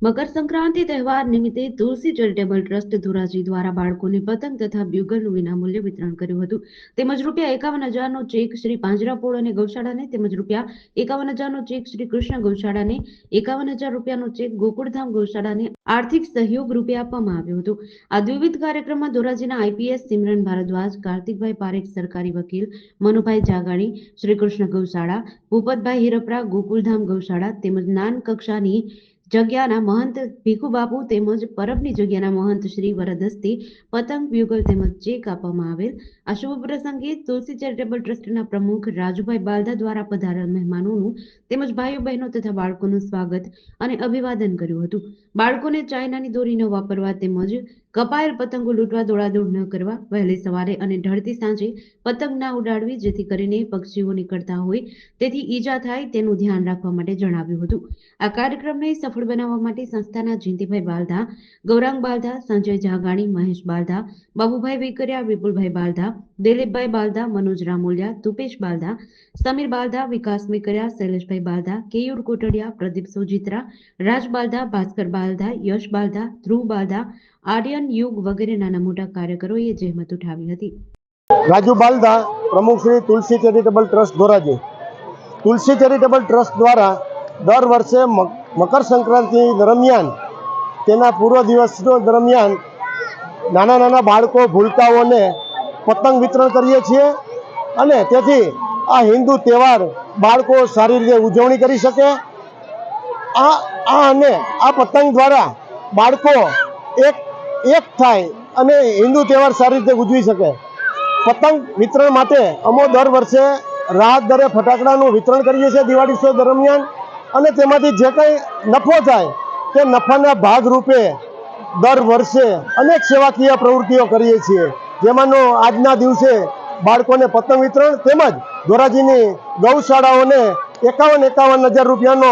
મકર સંક્રાંતિ તહેવાર નિમિત્તે તુલસી charitable trust Dhoraji દ્વારા બાળકોને પતંગ તથા બ્યુગલનું વિનામૂલ્યે વિતરણ કર્યું હતું. તેમજ ₹51,000નો ચેક શ્રી પાંજરાપોળ અને ગૌશાળાને, તેમજ ₹51,000નો ચેક શ્રી કૃષ્ણ ગૌશાળાને, ₹51,000નો ચેક ગોકુળધામ ગૌશાળાને આર્થિક સહયોગ રૂપે આપવામાં આવ્યો હતો. આ દ્વિવિધ કાર્યક્રમમાં ધોરાજીના આઈપીએસ સિમરન ભારદ્વાજ, કાર્તિકભાઈ પારેખ સરકારી વકીલ, મનુભાઈ જાગાણી શ્રી કૃષ્ણ ગૌશાળા, ભૂપતભાઈ હિરપરા ગોકુળધામ ગૌશાળા તેમજ નાન કક્ષાની જગ્યાના મહંત ભીખુબાપુ તેમજ પરબની જગ્યાના મહંત શ્રી વરદસ્તે પતંગ, બ્યુગલ તેમજ ચેક આપવામાં આવેલ. આ શુભ પ્રસંગે તુલસી ચેરિટેબલ ટ્રસ્ટના પ્રમુખ રાજુભાઈ બાલદા દ્વારા પધારેલ મહેમાનોનું તેમજ ભાઈઓ બહેનો તથા બાળકોનું સ્વાગત અને અભિવાદન કર્યું હતું. બાળકોને ચાઇનાની દોરી ન વાપરવા તેમજ કપાયેલ પતંગો લૂંટવા દોડાદોડ ન કરવા, વહેલી સવારે અને ઢળતી સાંજે પતંગ ના ઉડાડવી, જેથી કરીને પક્ષીઓ નીકળતા હોય તેથી ઈજા થાય તેનું ધ્યાન રાખવા માટે જણાવ્યું હતું. આ કાર્યક્રમને સફળ બનાવવા માટે સંસ્થાના જયંતિભાઈ બાલદા, ગૌરાંગ બાલદા, સંજય જાગાણી, મહેશ બાલદા, બાબુભાઈ વેકરિયા, વિપુલભાઈ બાલદા, દિલીપભાઈ બાલદા, મનોજ રામોલિયા, તુપેશ બાલદા, સમીર બાલદા, વિકાસ વેકરિયા, શૈલેષભાઈ બાલદા, કેયુર કોટડિયા, પ્રદીપ સોજિત્રા, રાજ બાલદા, ભાસ્કર બાલદા, યશ બાલદા, ધ્રુવ બાલદા, આર્યન યુગ વગેરે નાના મોટા કાર્યકરોએ જહેમત ઉઠાવી હતી. રાજુ બાલદા, પ્રમુખ શ્રી તુલસી ચેરિટેબલ ટ્રસ્ટ ધોરાજી. તુલસી ચેરિટેબલ ટ્રસ્ટ દ્વારા દર વર્ષે મકર સંક્રાંતિ દરમિયાન, તેના પૂર્વ દિવસો દરમિયાન નાના નાના બાળકો, ભૂલકાઓને પતંગ વિતરણ કરીએ છીએ અને તેથી આ હિન્દુ તહેવાર બાળકો સારી રીતે ઉજવણી કરી શકે. અને આ પતંગ દ્વારા બાળકો એક થાય અને હિન્દુ તહેવાર સારી રીતે ઉજવી શકે. પતંગ વિતરણ માટે અમે દર વર્ષે રાહત દરે ફટાકડાનું વિતરણ કરીએ છીએ દિવાળી શો દરમિયાન, અને તેમાંથી જે કંઈ નફો થાય તે નફાના ભાગરૂપે દર વર્ષે અનેક સેવાકીય પ્રવૃત્તિઓ કરીએ છીએ. જેમાંનો આજના દિવસે બાળકોને પતંગ વિતરણ તેમજ ધોરાજીની ગૌશાળાઓને 51,000 રૂપિયાનો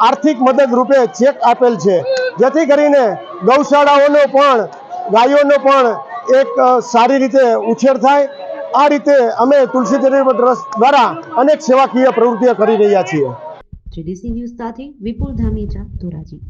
આર્થિક મદદ રૂપે ચેક આપેલ છે, જેથી કરીને ગૌશાળાઓનો પણ, ગાયોનો પણ એક સારી રીતે ઉછેર થાય. આ રીતે અમે તુલસી ચેરિટેબલ ટ્રસ્ટ દ્વારા અનેક સેવાકીય પ્રવૃત્તિઓ કરી રહ્યા છીએ. જીડીસી ન્યૂઝ સાથે વિપુલ ધામેચા, ધોરાજી.